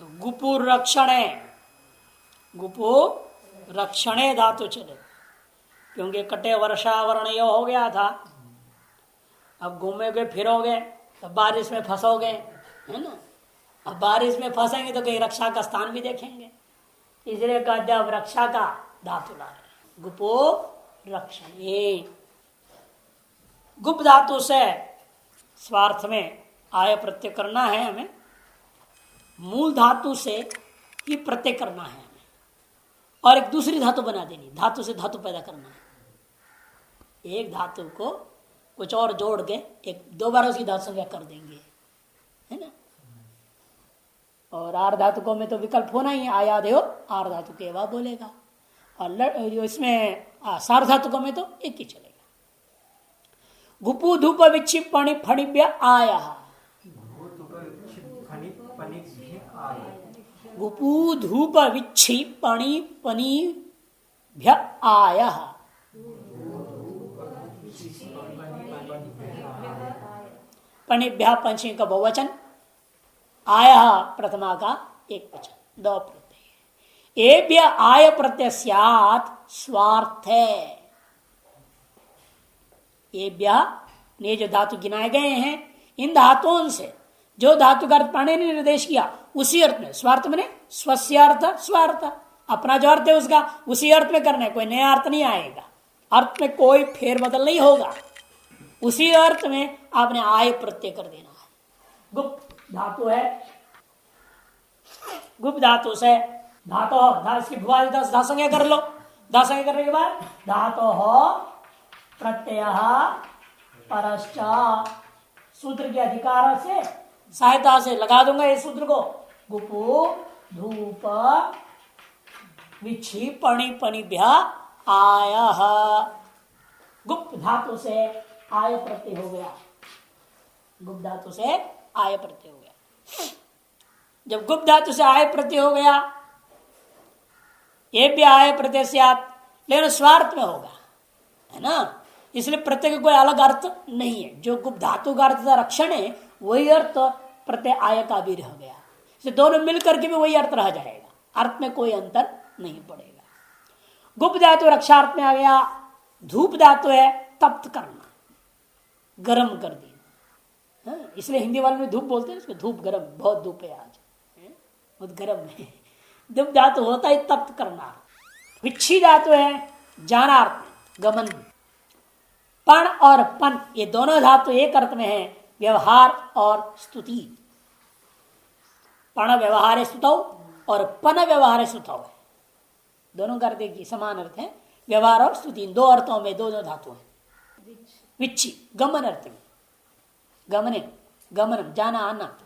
तो गुपु रक्षणे, गुपु रक्षणे धातु चले, क्योंकि कटे वर्षावरण यो हो गया था। अब घूमोगे फिरोगे तो बारिश में फंसोगे, है ना। अब बारिश में फंसेंगे तो कहीं रक्षा का स्थान भी देखेंगे, इसलिए कहा जब रक्षा का धातु ला रहे। गुपो रक्षण, गुप धातु से स्वार्थ में आय प्रत्यय करना है हमें, मूल धातु से ही प्रत्यय करना है हमें, और एक दूसरी धातु बना देनी, धातु से धातु पैदा करना है। एक धातु को कुछ और जोड़ के एक दो बार उसकी धातु संज्ञा कर देंगे, है ना। और आर धातुकों में तो विकल्प होना ही है, आयादेव आर धातु के वा बोलेगा, और इसमें सार धातुकों में तो एक ही चलेगा। गुपु धूप विक्षिपणि फणिभ्य आया, गुपु धूप विक्षिपणि पनिभ्य आया, पणिभ्य पंचमी का बहुवचन, आया प्रथमा का एक वचन, दो प्रत्यय। एभ्य आय प्रत्यय स्यात् स्वार्थे, एभ्य ने जो धातु गिनाए गए हैं इन धातुओं से जो धातु का अर्थ पाणिनि ने निर्देश किया उसी अर्थ में, स्वार्थ में स्वस्य अर्थ स्वार्थ, अपना जो अर्थ है उसका उसी अर्थ में करना है, कोई नया अर्थ नहीं आएगा, अर्थ में कोई फेरबदल नहीं होगा, उसी अर्थ में आपने आय प्रत्यय कर देना है। गुप धातु है, गुप धातु से धातु इसकी भुआ 10 धातुसंज्ञा कर लो, धातुसंज्ञा करने के बाद धातु हो प्रत्यय परश्च, सूत्र के अधिकार से सहायता से लगा दूंगा इस सूत्र को, गुपु धूप विक्षिपणि पनिभ्य आय, गुप्त धातु से आय प्रत्यय हो गया, गुप्त धातु से आय प्रत्यय हो गया। जब गुप्त धातु से आय प्रत्यय हो गया, ये भी आय प्रत्यय से आप, लेकिन स्वार्थ में होगा, है ना, इसलिए प्रत्यय का कोई अलग अर्थ नहीं है। जो गुप्त धातु का अर्थ रक्षण है वही अर्थ प्रत्यय आय का भी रह गया, इसलिए दोनों मिलकर के भी वही अर्थ रह जाएगा, अर्थ में कोई अंतर नहीं पड़ेगा। गुप्त धातु रक्षार्थ में आ गया, धूप धातु है तप्त करना, गर्म कर देना, इसलिए हिंदी वाले में धूप बोलते हैं इसको, धूप गर्म, बहुत धूप है आज, बहुत गर्म है। धूप धातु होता है तप्त करना। विच्छी धातु है जानार्थ गमन, पण और पन ये दोनों धातु एक अर्थ में है, व्यवहार और स्तुति। पण व्यवहार स्तुतौ और पन व्यवहार स्तुतौ है, दोनों का अर्थ एक समान अर्थ है, व्यवहार और स्तुति, दो अर्थों में दो धातु है। विच्छी गमन अर्थ में, गमने गमन जाना आना।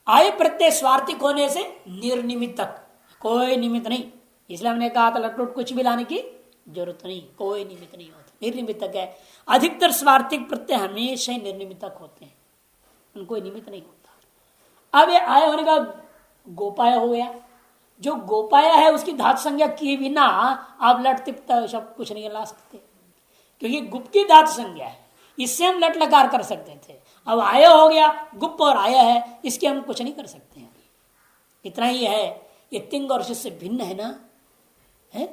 आय प्रत्यय स्वार्थिक होने से निर्निमित्तक, कोई निमित्त नहीं, इसलिए हमने कहा था लटुट कुछ भी लाने की जरूरत नहीं, कोई निमित्त नहीं होता, निर्निमित्तक है। अधिकतर स्वार्थिक प्रत्यय हमेशा ही निर्निमित्तक होते हैं, उनको निमित्त नहीं होता। अब ये आय होने का गोपाया हो गया, जो गोपाया है उसकी धातु संज्ञा किए बिना आप लट तिप्त शब्द कुछ नहीं ला सकते, क्योंकि गुप की धातु संज्ञा है, इससे हम लट लकार कर सकते थे। अब आया हो गया, गुप और आया है, इसके हम कुछ नहीं कर सकते हैं, इतना ही है। ये तिंग और शिष्य से भिन्न है ना, है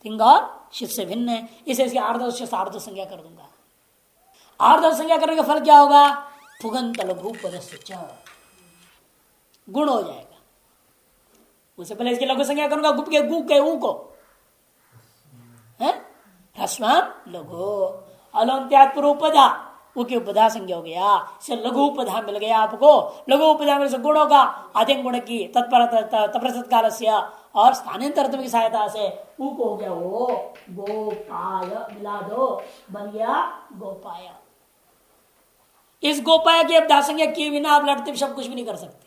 तिंग और शिष्य से भिन्न है, इसे इसकी आर्ध आर्ध संज्ञा कर दूंगा। आर्ध संज्ञा करने का फल क्या होगा, फुगंत लघु पदस्य गुण हो जाएगा। उससे पहले इसकी लघु संज्ञा करूंगा, गुप के गु के ऊ को, है ह्रस्वम लघु, अलंत्यात पूर्व उपधा, ऊ की उपधा संज्ञा हो गया, इसे लघु उपधा मिल गया आपको। लघु उपधा में से गुणों का अधिक गुण की तत्पर तत्काल से और स्थानांतर की सहायता से ऊ को हो गया वो गोपाय, मिला दो बन गया गोपाय। इस गोपाय की अब धातु संज्ञा किए बिना आप लड़ते शब्द कुछ भी नहीं कर सकते,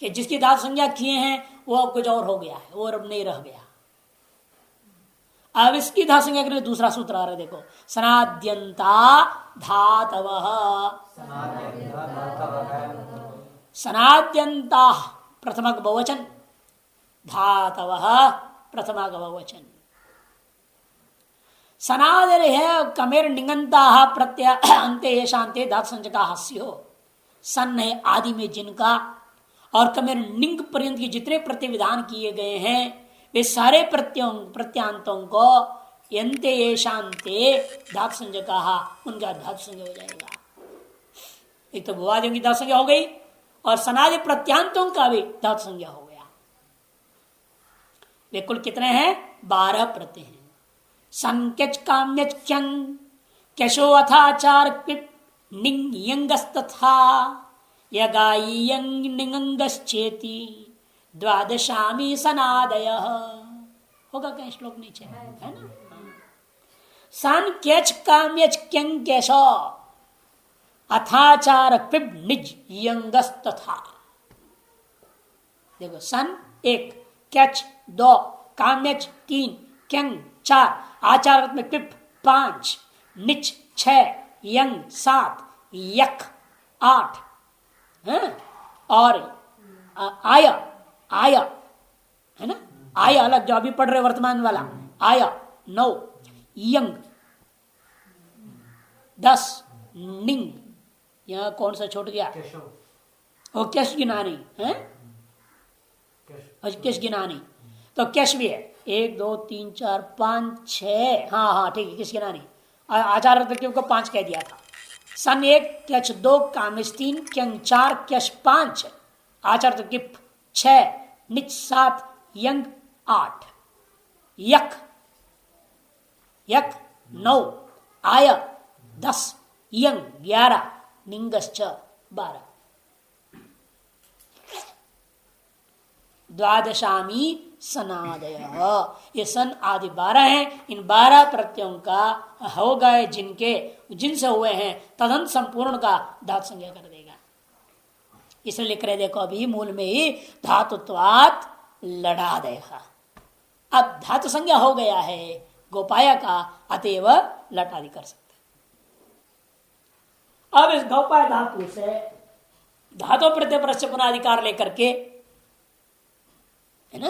कि जिसकी धातु संज्ञा किए हैं वो अब कुछ और हो गया है, वो अब नहीं रह गया। अब इसकी धातु संज्ञा के लिए दूसरा सूत्र आ रहा है, देखो, सनाद्यंता धातवः, सनाद्यंता प्रथमक बहुवचन, धातवः प्रथमक बहुवचन। सनादर है कमेर निगंता प्रत्यय अंते शांते धातु संज्ञा स्यो, सन है आदि में जिनका और कमेर निंग पर्यंत के जितने प्रतिविधान किए गए हैं वे सारे प्रत्यांतों को यंते ये शांते धातु संज्ञा कहा, उनका धातु संज्ञा हो जाएगा। एक तो भुवादियों की धातु संज्ञा हो गई और सनादि प्रत्यांतों का भी धातु संज्ञा हो गया। वे कुल कितने हैं? 12 प्रत्यय हैं। संक्यच काम्यच क्यंग क्यशो अथाचार पिप निंग यंगस्तथा यगाई यंग निंगंगश्चेति द्वादशामी सनादय। होगा क्या श्लोक नीचे है ना? सन क्यच काम्यच क्यंग क्यशो अथाचार पिप निज यंगस्तथा। देखो सन 1, कैच 2, काम्यच 3, क्यंग 4, आचार में पिप 5, निच 6, यंग 7, यक 8 है? और आया आया है ना? आया अलग जो अभी पढ़ रहे वर्तमान वाला आया 9, यंग 10, निंग यहां कौन सा छूट गया? वो कैश गिना नहीं है, कैश गिना नहीं तो कैश भी है 1 2 3 4 5 6। हाँ हाँ ठीक है, किस गिना नहीं। आचार को 5 कह दिया था। सन 1 कैच 2 कामिश 3 क्यंग 4 कैश 5 आचार किप 6 निच 7 यंग 8 यक 9 आय 10 यंग 11 निंगश्च 12। द्वादशामी सनादय, ये सन आदि 12 हैं। इन 12 प्रत्ययों का हो गए जिनसे हुए हैं तदंत संपूर्ण का धातु संज्ञा कर देगा। इसलिए लिख रहे देखो अभी मूल में ही धातुत्वात् लड़ा देगा। अब धातु संज्ञा हो गया है गोपाया का, अतएव लटादि कर सकते। अब इस गोपाय धातु से धातु प्रत्यय परस्य पुनाधिकार लेकर के है ना,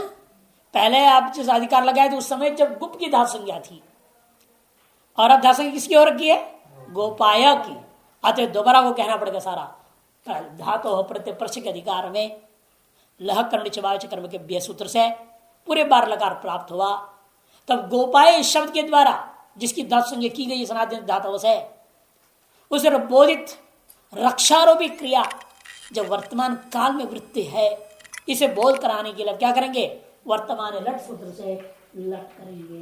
पहले आप जिस अधिकार लगाए थे उस समय जब गुप्त की धातु संज्ञा थी, और अब धातु संज्ञा किसकी हो रखी है? गोपाय की। अतः दोबारा को कहना पड़ेगा सारा धातु प्रत्यय परस्य के अधिकार में लह कर्ण चवाच कर्म के व्य सूत्र से पूरे 12 लकार प्राप्त हुआ। तब गोपाय शब्द के द्वारा जिसकी धातु संज्ञा की गई सनातन धातु से उसे बोधित रक्षारोपी क्रिया जब वर्तमान काल में वृत्ति है, इसे बोध कराने के लिए क्या करेंगे? वर्तमान लट सूत्र से लट करेंगे।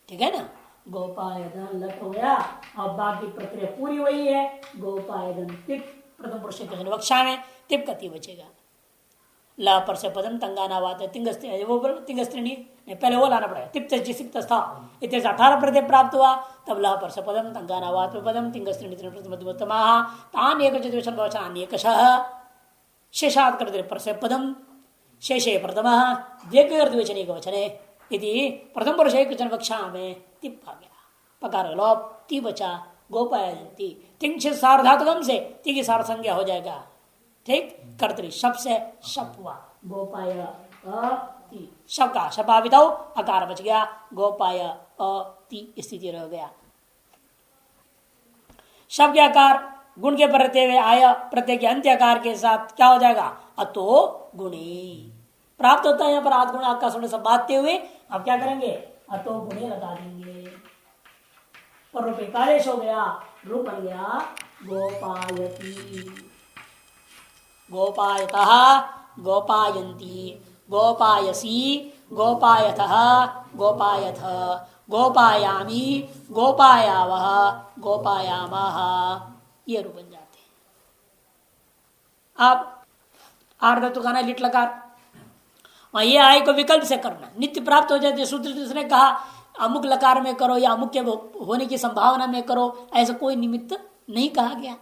ठीक है ना? गोपायधन लट हो गया। अब बाकी प्रक्रिया पूरी वही है। गोपायधन तिप प्रथम पुरुष वक्षा में तिप कति बचेगा। ला पर से पदम तंगाना वात तिंगस्त्रीणी पहले वो लाना पड़ेगा। तिप्त जिसिक्त था इतने 18 प्रत्यय प्राप्त हुआ। तब ला पर से पदम तंगाना वात पदम तिंगस्त्रीणी तान एक शेषात कर पर से पदम शेषे प्रथम द्विवचने एक वचने यदि प्रथम पुरुष एक वचन वक्षा में तिप आ गया। पकार लोप ती बचा गोपायंती तिंग से सार्वधातुकम से ती की सार संज्ञा हो जाएगा। ठीक, कर्तरी शब से शप हुआ गोपाय अति शब का शपावित अकार बच गया। गोपाय अति स्थिति रह गया। शब के आकार गुण के प्रत्यय हुए आय प्रत्यय के अंत्य आकार के साथ क्या हो जाएगा? अतो गुणी प्राप्त होता है। यहाँ पर आध गुण आकाश सब बांधते हुए अब क्या करेंगे? अतो गुणे लगा देंगे। पर रूप एकादेश हो गया, रूप बन गया गोपायती गोपायतः गोपायन्ती गोपायसी गोपायतः गोपायथ गोपायामी गोपायावः गोपायामः, ये रूप बन जाते हैं। अब आर्धत्व का लिट लकार और ये आय को विकल्प से करना नित्य प्राप्त हो जाते। सूत्र जिसने कहा अमुक लकार में करो या अमुक के होने की संभावना में करो, ऐसा कोई निमित्त नहीं कहा गया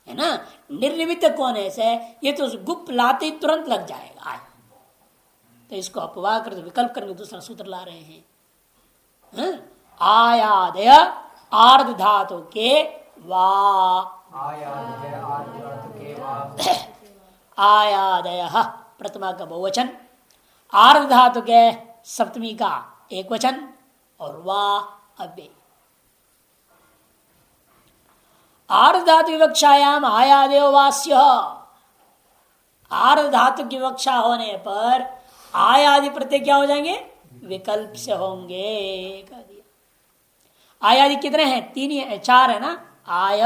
है ना। निर्निमित्त कौन है ऐसे? ये तो गुप्त लाते ही तुरंत लग जाएगा आय। तो इसको अपवाह कर विकल्प करके दूसरा सूत्र ला रहे हैं। आयादय आर्ध धातु के आयादय प्रथमा का बहुवचन, आर्ध धातु के सप्तमी का एक वचन और वा अव्यय। आर्ध धातु विवक्षायाम आयादेव वास्य आर्ध धातु की विवक्षा होने पर आय आदि प्रत्यय क्या हो जाएंगे? विकल्प से होंगे। कह दिया। आय आदि कितने हैं? 3 4 है ना। आय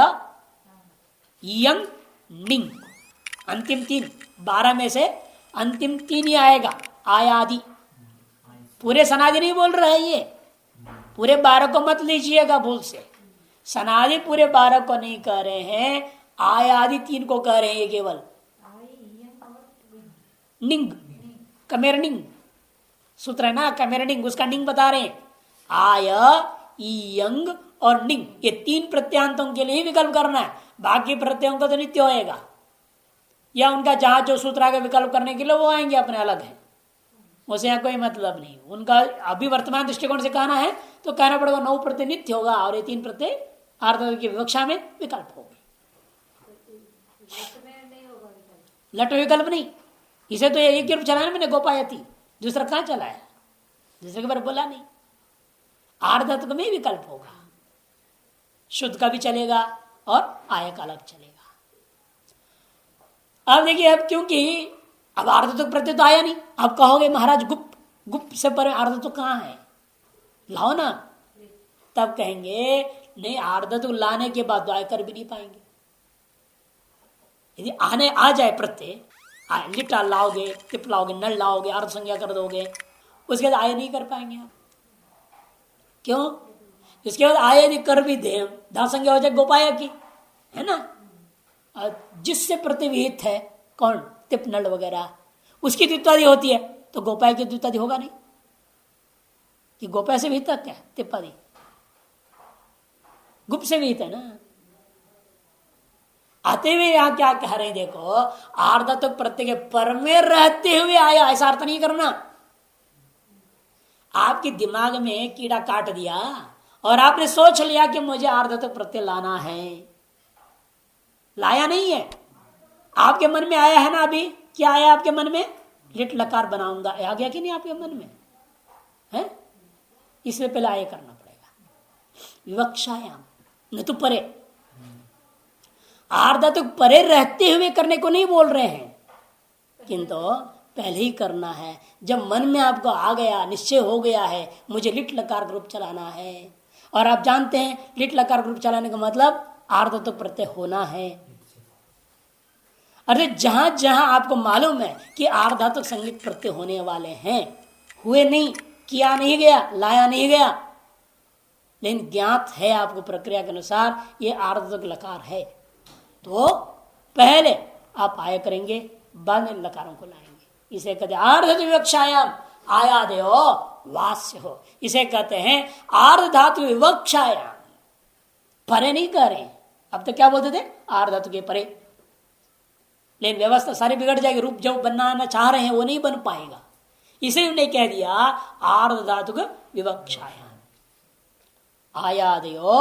यंग निंग, अंतिम 3, 12 में से अंतिम 3 ही आएगा। आय आदि पूरे सनादि नहीं बोल रहे हैं, ये पूरे 12 को मत लीजिएगा भूल से। सनादि पूरे 12 को नहीं कह रहे हैं, आय आदि 3 को कह रहे हैं। ये केवल निंग, कमेरनिंग सूत्र है ना, कमेरनिंग, उसका निंग बता रहे हैं। आय यंग और निंग, ये 3 प्रत्यांतों के लिए ही विकल्प करना है। बाकी प्रत्ययों का तो नित्य होएगा, या उनका जहां जो सूत्र आगे विकल्प करने के लिए वो आएंगे अपने अलग है, उसे यहाँ कोई मतलब नहीं। उनका अभी वर्तमान दृष्टिकोण से कहना है तो कहना पड़ेगा 9 प्रत्यय नित्य होगा और ये 3 प्रत्यय आर्ध की विवक्षा में विकल्प होगा। लट में विकल्प नहीं, इसे तो एक ही रूप चलाया मैंने गोपायती, दूसरा कहाँ चलाया? दूसरे के बारे बोला नहीं। आर्ध में विकल्प होगा, शुद्ध का भी चलेगा और आय का अलग चलेगा। अब देखिए, अब क्योंकि अब आर्धत्व प्रत्यय तो आया नहीं, अब कहोगे महाराज गुप्त, गुप्त से पर आर्धत्व कहाँ है, लाओ ना। तब कहेंगे नहीं, आर्धत्व लाने के बाद तो आय कर भी नहीं पाएंगे। यदि आने आ जाए प्रत्यय, लिटा लाओगे, टिप लाओगे, नल लाओगे, अर्ध संज्ञा कर दोगे, उसके बाद आय नहीं कर पाएंगे आप। क्यों? इसके बाद आय यदि कर भी दे, धा संज्ञा हो जाए गोपाया की, है ना, जिससे प्रतिविहित है कौन, टिप नल वगैरह, उसकी द्वित्वादि होती है, तो गोपाय की द्वित्वादि होगा नहीं कि गोपाय से विहित क्या टिप्पादि, गुप्त से विहित है ना। आते हुए यहां क्या कह रहे हैं, देखो आर्धत्व प्रत्यय के पर में रहते हुए आया, ऐसा अर्थ नहीं करना। आपके दिमाग में कीड़ा काट दिया और आपने सोच लिया कि मुझे आर्धत्व प्रत्यय लाना है, लाया नहीं है, आपके मन में आया है ना। अभी क्या आया आपके मन में? लिट लकार बनाऊंगा, आ गया कि नहीं आपके मन में है? इसलिए पहले आय करना पड़ेगा विवक्षायाम, न तो परे। आर्धत्व परे रहते हुए करने को नहीं बोल रहे हैं, किंतु पहले ही करना है। जब मन में आपको आ गया, निश्चय हो गया है मुझे लिट लकार ग्रुप चलाना है, और आप जानते हैं लिट लकार ग्रुप चलाने का मतलब आर्धत्व प्रत्यय होना है। अरे जहां जहां आपको मालूम है कि आर्धात्मक संगीत प्रत्यय होने वाले हैं, हुए नहीं, किया नहीं गया, लाया नहीं गया, लेकिन ज्ञात है आपको प्रक्रिया के अनुसार ये आर्धत्मक लकार है, तो पहले आप आय करेंगे, बाद में लकारों को लाएंगे। इसे कहते हैं आर्धत्व विवक्षायाम आयादेयो वास्य हो। इसे कहते हैं आर्ध धातु विवक्षायाम, परे नहीं कह रहे। अब तो क्या बोलते थे, आर्ध धातु के परे, लेकिन व्यवस्था सारी बिगड़ जाएगी। रूप जो बनाना चाह रहे हैं वो नहीं बन पाएगा, इसलिए उन्हें कह दिया आर्ध धातु विवक्षायाम आयादयो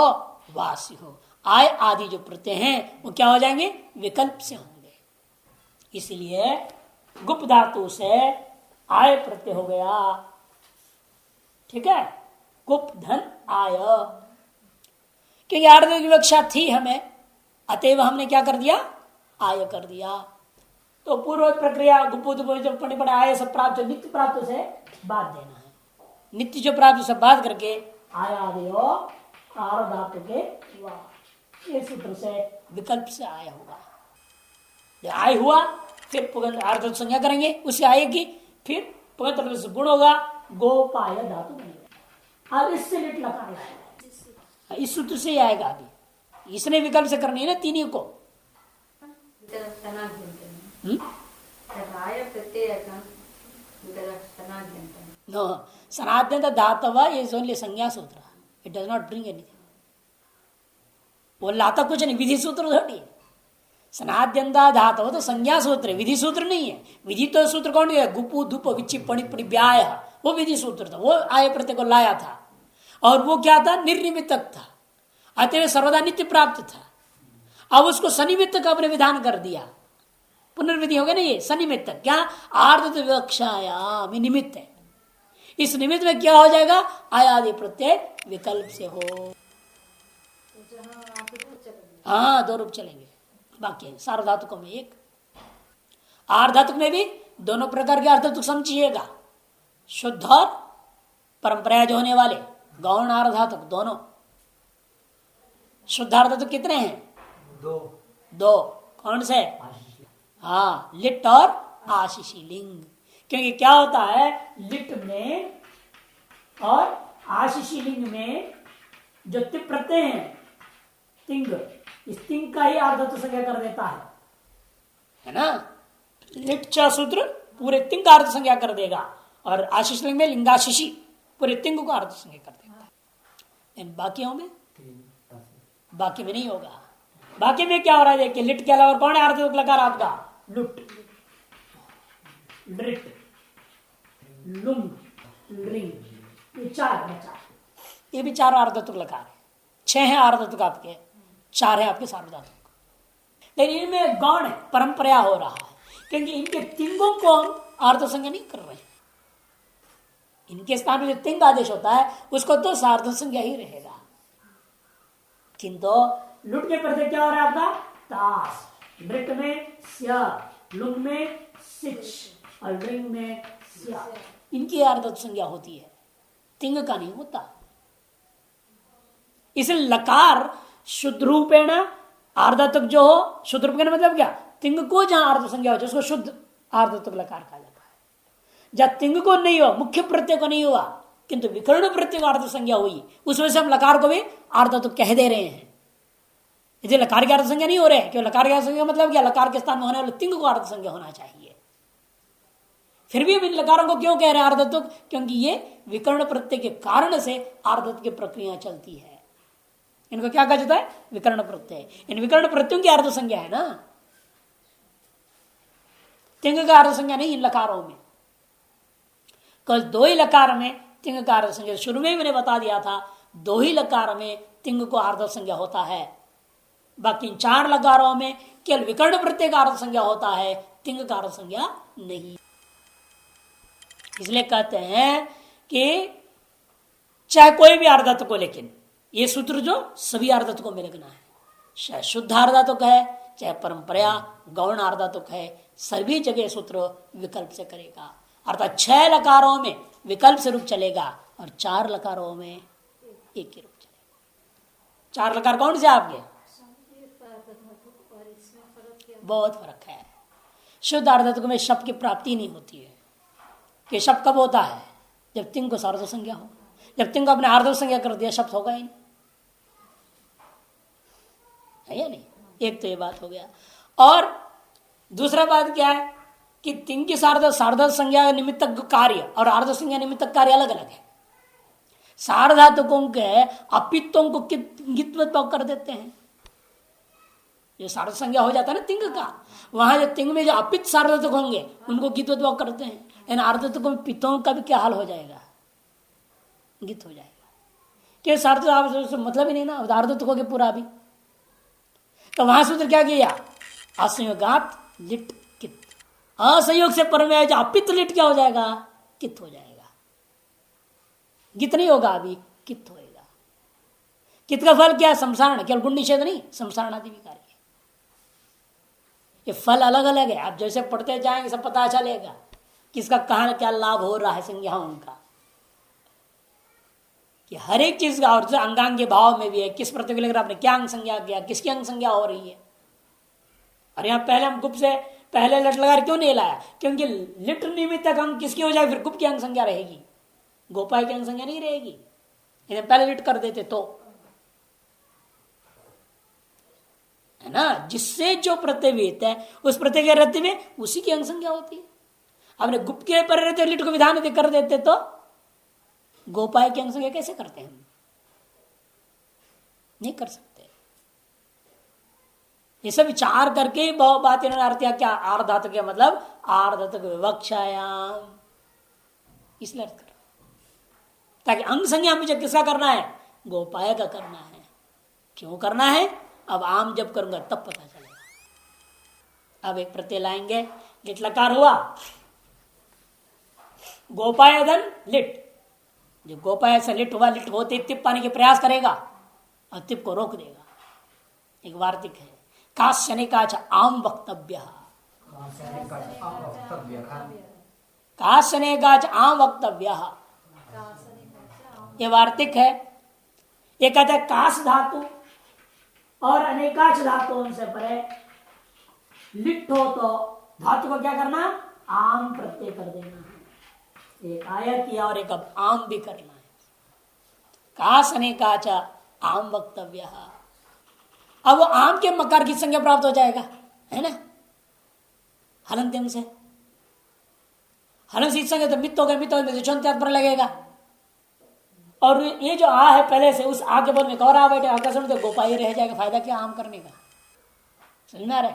वास्य हो। आय आदि जो प्रत्यय हैं वो क्या हो जाएंगे, विकल्प से होंगे। इसलिए गुप्त धातु से आय प्रत्यय हो गया, ठीक है, गुप्त धन आय, क्योंकि आर्ध विवक्षा थी हमें, अतएव हमने क्या कर दिया, आय कर दिया। तो पूर्व प्रक्रिया गुप्त जब पढ़े पड़े आय सब प्राप्त, नित्य प्राप्त से बात देना है, नित्य जो प्राप्त से बात करके आया देव आर्ध धातु के इस सूत्र से विकल्प से आय होगा। जब आय हुआ फिर पुगंत आर्ध संज्ञा करेंगे, उससे आएगी, फिर पुगंत से गुण होगा, गोपाय धातु बनेगा। अब इससे लिट लकार लाएगा, इस सूत्र से ही आएगा। अभी इसने विकल्प से करनी है ना तीनों को। नो, सनाद्यंत धातव इज ओनली संज्ञा सूत्र, it does not bring anything. वो लाता कुछ नहीं, विधि सूत्र थोड़ी है। सनाद्यंता धातव तो संज्ञा सूत्र है, विधि सूत्र नहीं है। विधि तो सूत्र कौन है, गुपु धुप विच्छि पणि पणि ब्याय, वो विधि सूत्र था, वो आय प्रत्यय को लाया था, और वो क्या था, निर्निमित्तक था, अतः सर्वदा नित्य प्राप्त था। अब उसको सनिमित्तक अपने विधान कर दिया, पुनर्विधि हो गया ना, ये सनिमित्तक, क्या आर्ध विवक्षायाम निमित्त है। इस निमित्त में क्या हो जाएगा, आयादि प्रत्यय विकल्प से हो। हाँ, 2 रूप चलेंगे, बाकी सार्वधातुकों में एक। आर्धातुक में भी दोनों प्रकार के आर्धातुक समझिएगा, शुद्ध और परंपराज होने वाले गौण आर्धातुक दोनों। शुद्ध आर्धातुक कितने हैं? दो। कौन से? हाँ, लिट और आशीषी लिंग। क्योंकि क्या होता है, लिट में और आशीषी लिंग में जो तिप प्रत्यय हैं, तिंग, इस तिंग का ही आर्धातुक संज्ञा कर देता है ना। लिट च सूत्र पूरे तिंग का अर्थ संज्ञा कर देगा, और आशीष लिंग में लिंगाशीषी पूरे तिंग को अर्थ संज्ञा कर देता है। इन बाकियों में, बाकी में नहीं होगा। बाकी में क्या हो रहा है देखिए, लिट के अलावा कौन है आर्धातुक लकार आपका? लुट, लिट, लुंग, लिंग, ये चार है, ये भी चार आर्धातुक लकार है। 6 है आर्धातुक आपके, 4 है आपके सार्वधातुक। लेकिन इनमें गौण है, परंपरा हो रहा है, क्योंकि इनके तिंगों को हम आर्ध संज्ञा नहीं कर रहे हैं। इनके स्थान में जो तिंग आदेश होता है उसको तो सार्ध संज्ञा ही रहेगा। किंतु लुट के प्रत्यय क्या हो रहा है आपका? तास, लिट में स्या, लुंग में सिच और लिंग में स्या, इनकी आर्ध संज्ञा होती है, तिंग का नहीं होता। इसलिए लकार शुद्ध रूपेण आर्धातुक जो हो, शुद्ध रूप का मतलब क्या? तिंग को जहां आर्ध संज्ञा हो उसको शुद्ध आर्धातुक लकार कहा जाता है। जहां तिंग को नहीं हो, मुख्य प्रत्यय को नहीं हुआ, किंतु विकर्ण प्रत्यय को आर्ध संज्ञा हुई, उसमें से हम लकार को भी आर्धातुक कह दे रहे हैं। यदि लकार की आर्ध संज्ञा नहीं हो रहे, क्यों? लकार की आर्ध संज्ञा मतलब क्या? लकार के स्थान में होने वाले तिंग को आर्ध संज्ञा होना चाहिए। फिर भी हम इन लकारों को क्यों कह रहे हैं आर्धातुक? क्योंकि ये विकर्ण प्रत्यय के कारण से आर्धातुक की प्रक्रिया चलती है। इनको क्या कहा जाता है? विकर्ण प्रत्यय। इन विकर्ण प्रत्ययों की अर्ध संज्ञा है ना, तिंग का अर्ध संज्ञा नहीं इन लकारों में। कल 2 ही लकार में तिंग का अर्ध संज्ञा, शुरू में ही मैंने बता दिया था, 2 ही लकार में तिंग को अर्ध संज्ञा होता है। बाकी 4 लकारों में केवल विकर्ण प्रत्यय का अर्ध संज्ञा होता है, तिंग का अर्ध संज्ञा नहीं। इसलिए कहते हैं कि चाहे कोई भी आर्धातुक को, लेकिन ये सूत्र जो सभी आर्धातुकों में लगना है, चाहे शुद्ध आर्धातुक है चाहे परंपरा गौण आर्धातुक है, सभी जगह सूत्र विकल्प से करेगा। अर्थात 6 लकारों में विकल्प से रूप चलेगा और 4 लकारों में एक ही रूप चलेगा। 4 लकार कौन से आपके? बहुत फर्क है। शुद्ध आर्धातुक में शब्द की प्राप्ति नहीं होती है। कि शब्द कब होता है? जब तिंग को सार्ध संज्ञा हो। जब तिंग को अपने आर्ध संज्ञा कर दिया, शब्द होगा ही नहीं, है या नहीं? एक तो ये बात हो गया। और दूसरा बात क्या है कि तिंग की सार्ध संज्ञा निमित्तक कार्य और आर्ध संज्ञा निमित्तक कार्य अलग अलग है। सार्वधातुकों के अपित्वों को गित्व कर देते हैं। जो सार्ध संज्ञा हो जाता है ना तिंग का, वहां जो तिंग में जो अपित सार्वधातुक होंगे उनको गित्व करते हैं। इन आर्धातुकों में पित्तों का भी क्या हाल हो जाएगा? गित हो जाएगा। कि सार्ध मतलब ही नहीं ना, आर्धातुकों के पूरा भी। तो वहां सूत्र क्या किया? असंयोगात लिट कित, असंयोग से पर में अपित लिट क्या हो जाएगा? कित हो जाएगा। गित नहीं होगा, अभी कित होएगा। कित का फल क्या है? संसारण, केवल गुण निषेध नहीं, संसारण आदि भी कार्य। ये फल अलग अलग है। आप जैसे पढ़ते जाएंगे सब पता चलेगा किसका कहां क्या लाभ हो रहा है संज्ञाओं का, कि हर एक चीज का। और अंगांग के भाव में भी है, किस प्रत्यय को लेकर आपने क्या अंग संज्ञा किया, किसकी अंग संज्ञा हो रही है। और यहाँ पहले हम गुप्त से पहले लट लगा क्यों नहीं लाया? क्योंकि लिट निमित्त तक हम किसकी हो जाए, फिर गुप्त की अंग संज्ञा रहेगी, गोपाय की अंग संज्ञा नहीं रहेगी। इन्हें पहले लिट कर देते तो, है ना। जिससे जो प्रत्यय विहित है उस प्रत्यय के रहते में उसी की अंग संज्ञा होती है। आपने गुप्त के पर रहते लिट को विधान कर देते तो गोपाय की अंग संज्ञा कैसे करते हैं? हम नहीं कर सकते। ये सब विचार करके बहुत बात इन्होंने अर्थ क्या? आर्धातुक के मतलब आर्धातुक विवक्षायाम, इसलिए अर्थ कर, ताकि अंग संज्ञा मुझे किसका करना है? गोपाय का करना है। क्यों करना है? अब आम जब करूंगा तब पता चलेगा। अब एक प्रत्यय लाएंगे, लिट लकार हुआ, गोपाय धन लिट। जो गोपाय से लिट हुआ, लिट होते तिप पाने के प्रयास करेगा और तिप को रोक देगा। एक वार्तिक है, काश्यने का आम वक्तव्य, कासने का आम वक्तव्य, ये वार्तिक है। ये कहते हैं कास धातु और अनेकाच धातुओं से परे लिट हो तो धातु को क्या करना, आम प्रत्यय कर देना है। एक आया किया और एक अब आम भी करना है। कास अनेकाच आम वक्तव्य, अब वो आम के मकार की संज्ञा प्राप्त हो जाएगा, है ना, हलंत्यम से। हलन से संज्ञा तो मित्त हो गए, मित्त हो गए पर लगेगा। और ये जो आ है पहले से, उस आ के बोल में और आ बैठे आकर्षण तो गोपाई रह जाएगा, फायदा क्या आम करने का, समझना रहे।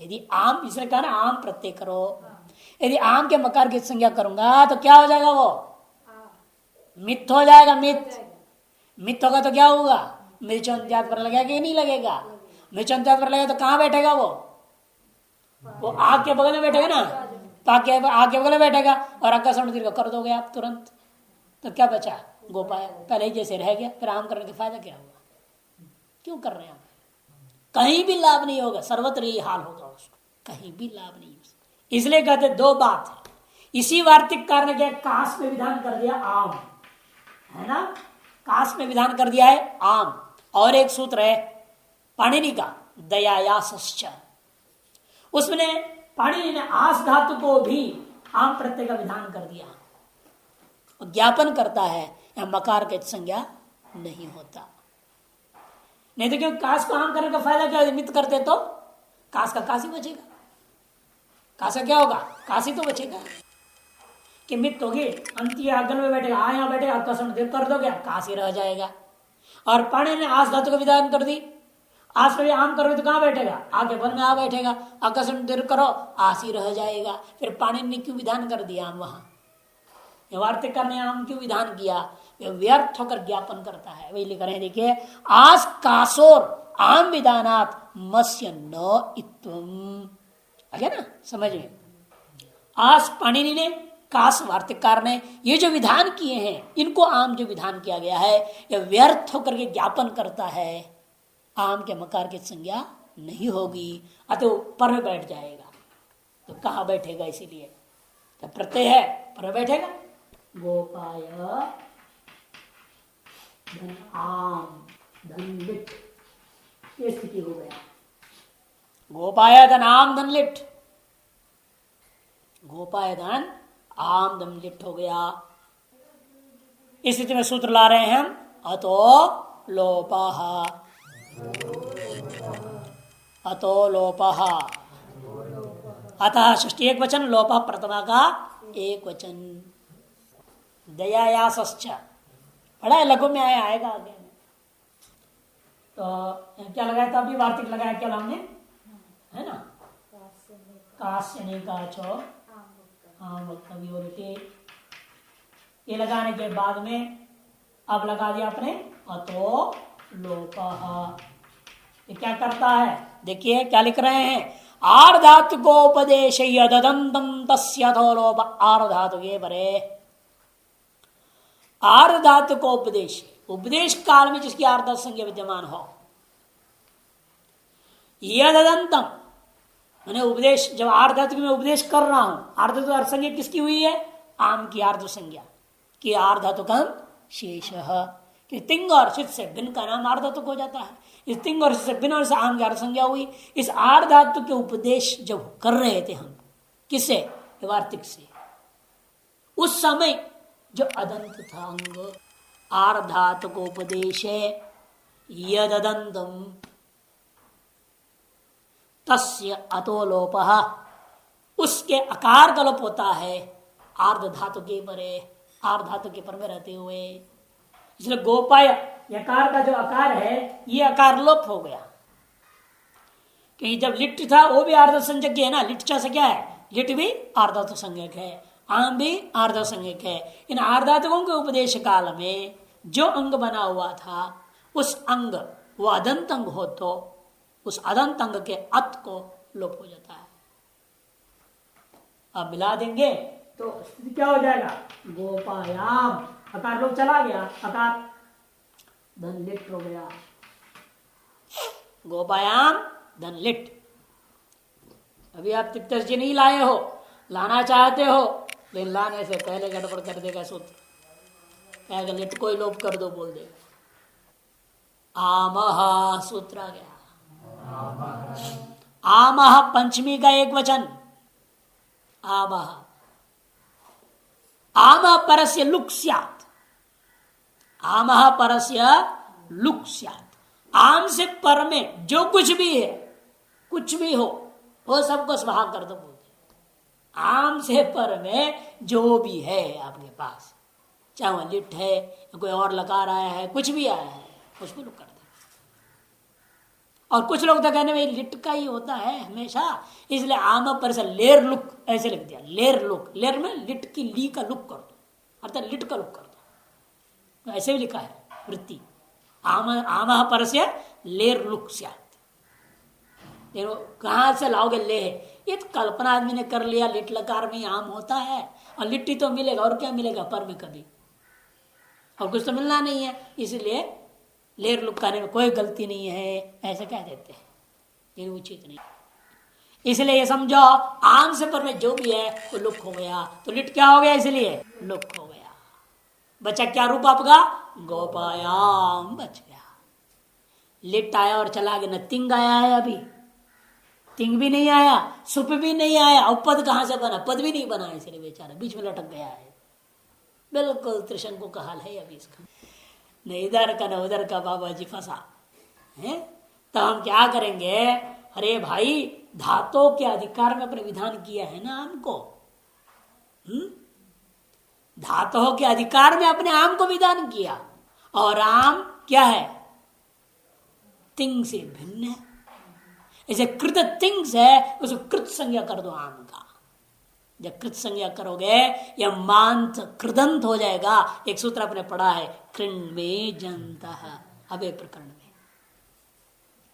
यदि आम, इसने कहा ना आम प्रत्यय करो, यदि आम के मकार की संज्ञा करूंगा तो क्या हो जाएगा, वो मित्त हो जाएगा। मित्त होगा तो क्या होगा, मिर्चोन्त्यात पर लगेगा कि नहीं लगेगा, मिर्चोन्त्यात पर लगेगा तो कहाँ बैठेगा, वो आग के बगल में बैठेगा ना, तो आग के बगल में बैठेगा और आकर्षण दीर्घ कर दोगे आप तुरंत, तो क्या बचा, गोपाया पहले ही जैसे रह गया। फिर आम करने का फायदा क्या हुआ, क्यों कर रहे हैं आप, कहीं भी लाभ नहीं होगा, सर्वत्र यही हाल होगा उसको, कहीं भी लाभ नहीं होगा। इसलिए कहते दो बात है, इसी वार्तिक कार ने क्या कास में विधान कर दिया आम, है ना, कास में विधान कर दिया है आम। और एक सूत्र है पाणिनि का दयायासश्च, उसने पाणिनि ने आस धातु को भी आम प्रत्यय का विधान कर दिया, ज्ञापन करता है या मकार के संज्ञा नहीं होता। नहीं तो क्यों कास को आम करने का फायदा क्या, मित्र करते तो कास का कास ही बचेगा, कास का क्या होगा, कास ही तो बचेगा। कि मित्र होगी अंत्य अगल में बैठेगा, आ यहाँ बैठेगा, आकर्षण कर दोगे कास ही रह जाएगा। और पाणिनि ने आस धातु का विधान कर दी, आस में भी आम करोगे तो कहाँ बैठेगा, आगे बल में आ बैठेगा, आकर्षण दीर्घ करो आस ही रह जाएगा। फिर पाणिनि ने क्यों विधान कर दिया आम, वहां वार्तिक ने आम क्यों विधान किया, व्यर्थ होकर ज्ञापन करता है। वही लिख रहे हैं, देखिए आस कासोर आम विधानात मत्स्य न इत्वम, आगे ना समझ में। आस पाणिनि ने, कास वार्तिककार ने, ये जो विधान किए हैं इनको आम जो विधान किया गया है यह व्यर्थ होकर के ज्ञापन करता है, आम के मकार की संज्ञा नहीं होगी, अतः पर में बैठ जाएगा। तो कहाँ बैठेगा, इसीलिए तो प्रत्यय है पर बैठेगा। गोपाय धन आम धन लिट, ये स्थिति हो गया। गोपाय धन आम धन लिट, गोपाय धन आम धन लिट हो गया। इस स्थिति में सूत्र ला रहे हैं हम, अतो लोपः, अतो लोपः, अतः षष्ठी एक वचन, लोपः प्रथमा का एक वचन। दयायासश्च पढ़ा है, लघु में आएगा आगे। तो क्या लगाया था अभी, वार्तिक लगाया क्या हमने, है ना, कास्यने काचो आम वक्तव्य, ये लगाने के बाद में अब लगा दिया अपने अतो लोपः। ये क्या करता है, देखिए क्या लिख रहे हैं, आर्धातु को उपदेश यददंतम तस्य अथो लोप, आर्धातु के परे आर्धातु को उपदेश, उपदेश काल में जिसकी आर्धातु संज्ञा विद्यमान हो, यददंतम मैंने उपदेश, जब आर्धातु में उपदेश कर रहा हूं, आर्धातु अर्थ संज्ञा किसकी हुई है, आम की आर्ध संज्ञा कि आर्धातु का शेष, कि तिंग और चित से भिन्न का नाम आर्धातुक हो जाता है। इस तिंग और से भिन्न और से आम की अर्थ संज्ञा हुई। इस आर्धातु के उपदेश जब कर रहे थे हम, किससे, वार्तिक से, उस समय जो अदंत था अंग, आर्धातु को उपदेश यददंतम तस्य अतो लोपः, उसके आकार का लोप होता है आर्ध धातु के परे, आर्ध धातु के पर में रहते हुए। इसलिए गोपाय यकार का जो आकार है ये आकार लोप हो गया, क्योंकि जब लिट था वो भी आर्ध संज्ञक है ना, लिट से क्या है, लिट भी आर्धातु संज्ञक है, आम भी आर्ध संज्ञक है। इन आर्धातुकों के उपदेश काल में जो अंग बना हुआ था उस अंग वो अदंत अंग हो तो उस अदंत अंग के अत को लोप हो जाता है। अब मिला देंगे तो स्थिति क्या हो जाएगा, गोपायाम, अकार लोग चला गया, अकार धन लिट हो गया, गोपायाम धन लिट। अभी आप तिप्तस्य नहीं लाए हो, लाना चाहते हो, लेकिन लाने से पहले गड़बड़ कर देगा सूत्र, कहेगा लिट कोई लोप कर दो, बोल देगा। आमह सूत्र आ गया। आमह पंचमी का एक वचन, आमह। आमह परस्य लुक स्यात्, आमह परस्य लुक स्यात्। आम से पर में जो कुछ भी है, कुछ भी हो, वो सबको स्वाहा कर दो, बोलते। आम से पर में जो भी है आपके पास, चाहे वह लिट है, कोई और लकार आया है, कुछ भी आया है, उसको लुक कर दो। और कुछ लोग तो कहने में लिट का ही होता है हमेशा, इसलिए आम पर से लेर लुक ऐसे लिख दिया। लेर लुक, लेर में लिट की ली का लुक कर दो, अर्थात लिट का लुक कर दो, ऐसे भी लिखा है वृत्ति। आम पर से लेर लुक स्यात्। कहां से लाओगे ले? ये तो कल्पना आदमी ने कर लिया, लिट लकार में आम होता है, और लिट्टी तो मिलेगा, और क्या मिलेगा पर में कभी, और कुछ तो मिलना नहीं है, इसलिए लेर लुक करने में कोई गलती नहीं है, ऐसे कह देते हैं, ये उचित नहीं। इसलिए ये समझो, आम से पर में जो भी है वो लुक हो गया, तो लिट क्या हो गया? इसलिए लुक हो गया। बचा क्या रूप आपका? गोपायाम बच गया। लिट आया और चला गया, न तिंग आया है, अभी तिंग भी नहीं आया, सुप भी नहीं आया, और पद कहां से बना? पद भी नहीं बना, इसलिए बेचारा बीच में लटक गया है। बिल्कुल त्रिशंकु का हाल है अभी इसका, न इधर का न उधर का, बाबा जी फंसा है। तो हम क्या करेंगे? अरे भाई, धातों के अधिकार में अपने विधान किया है ना आम को, धातों के अधिकार में अपने आम को विधान किया, और आम क्या है? तिंग से भिन्न है। ऐसे कृत तिंग से उसको कृत संज्ञा कर दो आम का। जब कृत संज्ञा करोगे या मांत कृदंत हो जाएगा। एक सूत्र आपने पढ़ा है, कृण्वे जंत, अवे प्रकरण में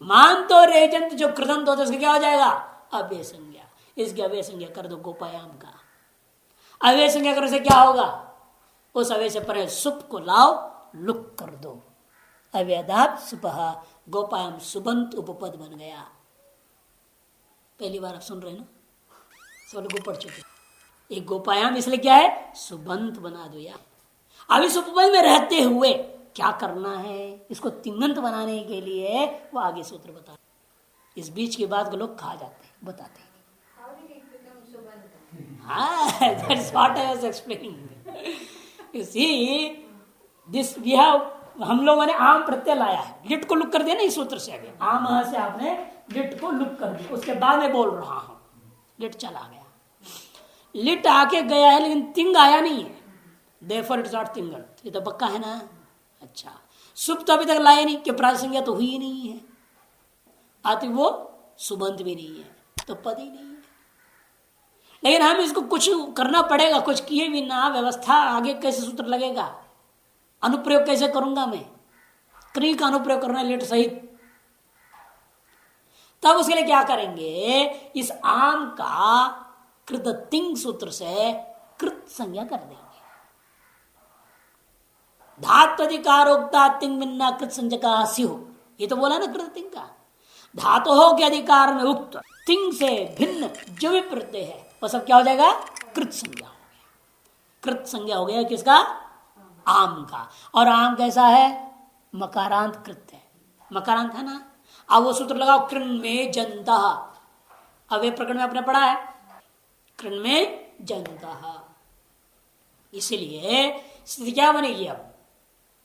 मांत और रेजंत जो कृदंत होता है उसका क्या हो जाएगा? अव्यय संज्ञा। इसकी अव्यय संज्ञा कर दो गोपायाम का। अव्यय संज्ञा करने से क्या होगा? उस अव्यय से परे सुप को लाओ, लुक कर दो। अव्यदात सुपह, गोपायाम सुबंत उपपद बन गया। पहली बार आप सुन रहे हैं ना, सब लोग पढ़ चुके। एक गोपायाम इसलिए क्या है? सुबंत बना दो यार। अब इस उपपद में रहते हुए क्या करना है? इसको तिंगंत बनाने के लिए वो आगे सूत्र बता। इस बीच की बात को लोग खा जाते हैं, बताते हैं। That's what I was explaining. You see, this we have, हम लोगों ने आम प्रत्यय लाया है, लिट को लुक कर दिया ना इस सूत्र से। आगे आम से आपने लिट को लुक कर दिया, उसके बाद में बोल रहा हूं लिट चला गया। लिट आके गया है लेकिन तिंग आया नहीं है, therefore it's not तिंगंत। ये तो पक्का है ना? अच्छा, सुप तो अभी तक लाया नहीं, कि प्रासंज्ञा तो हुई ही नहीं है, आती वो सुबंत भी नहीं है, तो पद ही नहीं है। लेकिन हम इसको कुछ करना पड़ेगा, कुछ किए भी ना व्यवस्था, आगे कैसे सूत्र लगेगा? अनुप्रयोग कैसे करूंगा मैं? क्री का अनुप्रयोग करना लिट सहित। तब उसके लिए क्या करेंगे? इस आम का कृत तिंग सूत्र से कृत संज्ञा कर देंगे। धात्वधिकारोक्ता तिंग मिन्ना कृत संज्ञा स्यु, ये तो बोला ना कृत तिंग का। धातुओं के अधिकार में उक्त तिंग से भिन्न जो भी प्रत्यय है वो सब क्या हो जाएगा? कृत संज्ञा हो गया। कृत संज्ञा हो गया किसका? आम का। और आम कैसा है? मकारांत कृत है, मकारांत है ना। अब वो सूत्र लगाओ, कृण्वे जंता। अब ये प्रकरण में आपने पढ़ा है, कृण्वे जंता। इसलिए स्थिति क्या बनेगी? अब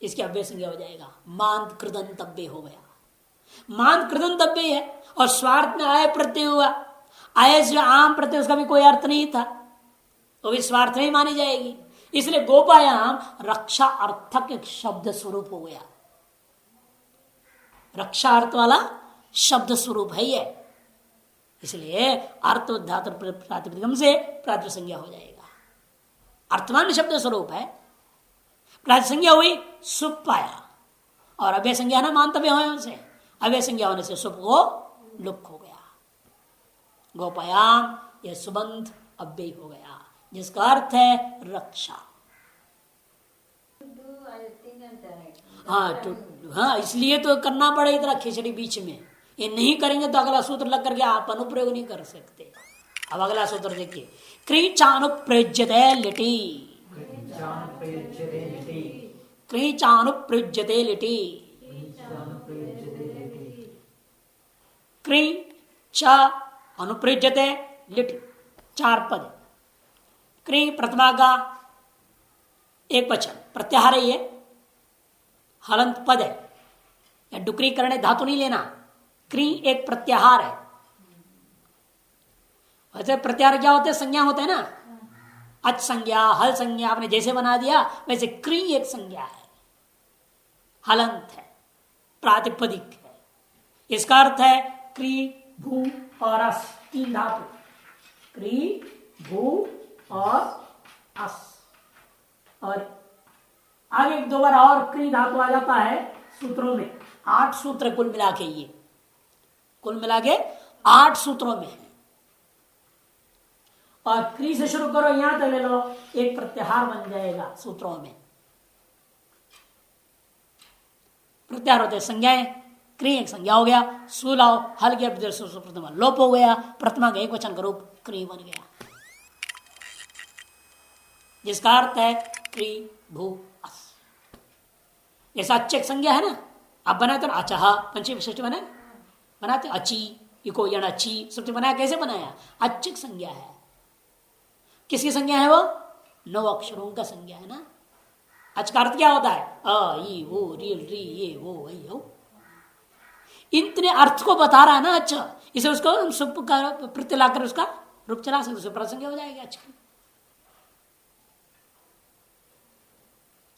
इसकी अव्यय संज्ञा हो जाएगा, मांत कृदंतव्य हो गया। मांत कृदंतव्य है और स्वार्थ में आय प्रत्यय हुआ। आय से आम प्रत्यय उसका भी कोई अर्थ नहीं था, तो भी स्वार्थ में मानी जाएगी। इसलिए गोपायाम रक्षा अर्थक एक शब्द स्वरूप हो गया। रक्षा अर्थ वाला शब्द स्वरूप है ये, इसलिए अर्थ धातु प्रातिपदिकम से प्रातिपदिक संज्ञा हो जाएगा। अर्थवान शब्द स्वरूप है, प्रातिपदिक संज्ञा हुई, सुप पाया, और अव्यय संज्ञा ना मानतव्य हो उनसे, अव्यय संज्ञा होने से सुप को लुक हो गया। गोपायाम यह सुबंध अव्यय हो गया, जिसका अर्थ है रक्षा। हाँ, इसलिए तो करना पड़े इतना खिचड़ी बीच में, ये नहीं करेंगे तो अगला सूत्र लग करके आप अनुप्रयोग नहीं कर सकते। अब अगला सूत्र देखिए, क्रीचानुप्रयुज्यते लिटि, क्रीचानुप्रयुज्यते लिटि, क्री च अनुप्रयुज्यते लिटि, 4 पद। क्री प्रथमा का एक वचन प्रत्याहार है, ये हलंत पद है, या डुकरी करने धातु नहीं लेना। क्री एक प्रत्याहार है। वैसे प्रत्याहार क्या होते हैं? संज्ञा होते हैं ना, अच संज्ञा, हल संज्ञा, आपने जैसे बना दिया वैसे क्री एक संज्ञा है, हलंत है, प्रातिपदिक है। इसका अर्थ है क्री भू और अस, 3 धातु, क्री भू और अस। और आगे 2 बार और क्री धातु आ जाता है सूत्रों में। 8 सूत्र कुल मिला के, ये कुल मिला के 8 सूत्रों में है। और क्री से शुरू करो, यहां तक ले लो, एक प्रत्याहार बन जाएगा सूत्रों में। प्रत्याहार होते संज्ञाएं, क्री एक संज्ञा हो गया, सुलाओ हल के प्रथमा लोप हो गया, प्रथमा का एक वचन का रूप क्री बन गया, जिसका अर्थ है क्री भू अस। जैसा अच्छे संज्ञा है ना, आप बनाते ना अचहा, पंचमी विशिष्ट बनाते अची, इको यण अच्छी सब बनाया, कैसे बनाया? अच्छिक संज्ञा है। किसकी संज्ञा है वो? 9 अक्षरों का संज्ञा है ना। अच का अर्थ क्या होता है? अ ई वो री री ये वो वही हो, इतने अर्थ को बता रहा है ना। अच्छा, इसे उसको सुप का प्रत्यय लाकर उसका रूप चला सकते, उसे प्रसंग हो जाएगा, अच्छा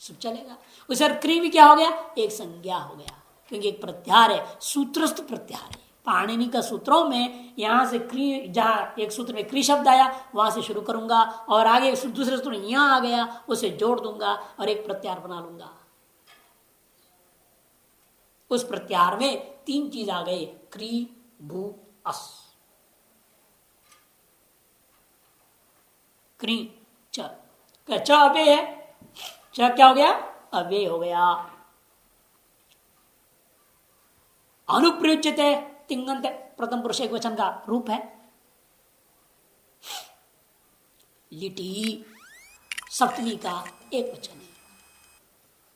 सुप चलेगा। उसे क्री भी क्या हो गया? एक संज्ञा हो गया, क्योंकि एक प्रत्याहार है, सूत्रस्थ प्रत्याहार है। पाणिनि का सूत्रों में यहां से क्री, जहां एक सूत्र में क्री शब्द आया वहां से शुरू करूंगा, और आगे दूसरे सूत्र में यहां आ गया उसे जोड़ दूंगा और एक प्रत्याहार बना लूंगा। उस प्रत्याहार में 3 चीज आ गए, क्री भू अस। क्री च, च अव्यय है, च क्या हो गया? अव्यय हो गया। अनुप्रयुज्यते तिंगंत प्रथम पुरुष एक वचन का रूप है। लिटि सप्तमी का एक वचन है।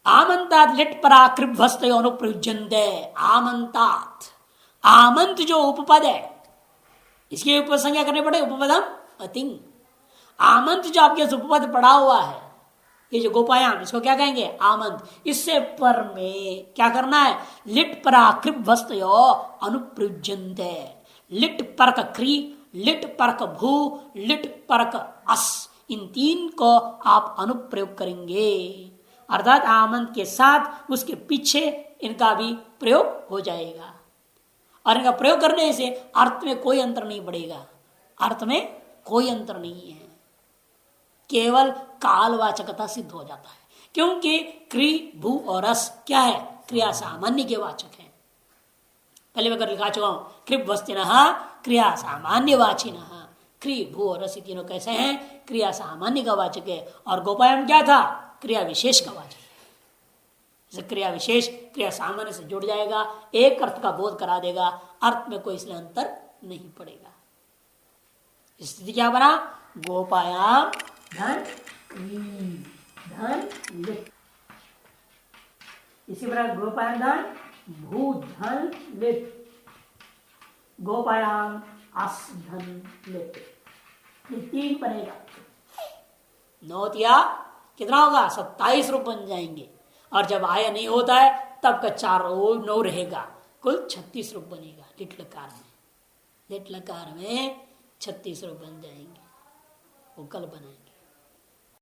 आमंतात लिट पराकृभस्त अनुप्रयुज्यन्ते। आमंतात, आमंत जो उपपद है, इसकी उपसंज्ञा करने पड़े, उपपदम अतिंग। आमंत जो आपके उपपद पड़ा हुआ है, ये जो गोपायाम, इसको क्या कहेंगे? आमंत। इससे पर में क्या करना है? लिट पराकृभस्तयो अनुप्रयुज्यन्ते। लिट परक क्री, लिट परक भू, लिट परक अस, इन 3 को आप अनुप्रयोग करेंगे। अर्थात आमंत के साथ उसके पीछे इनका भी प्रयोग हो जाएगा, और इनका प्रयोग करने से अर्थ में कोई अंतर नहीं पड़ेगा। अर्थ में कोई अंतर नहीं है, केवल कालवाचकता सिद्ध हो जाता है, क्योंकि क्री भू और रस क्या है? क्रिया सामान्य के वाचक है। पहले मैं लिखा चुका हूं, कृप वस्तिन क्रिया सामान्य वाचिन। क्री भू और रस तीनों कैसे हैं? क्रिया सामान्य का वाचक है, और गोपायन क्या था? क्रिया विशेष का वाचक है। क्रिया विशेष क्रिया सामान्य से जुड़ जाएगा, एक अर्थ का बोध करा देगा, अर्थ में कोई इसलिए अंतर नहीं पड़ेगा। स्थिति क्या बना? गोपायाम धन धन लिट, इसी प्रकार गोपायाम धन भू धन लिट, गोपायाम अस धन लिट, ये 3 बनेगा। 9 कितना होगा? 27 रूप बन जाएंगे, और जब आया नहीं होता है तब का 4 9 रहेगा, कुल 36 रूप बनेगा। लिट लकार में, लिट लकार में 36 रूप बन जाएंगे, वो कल बनाएंगे।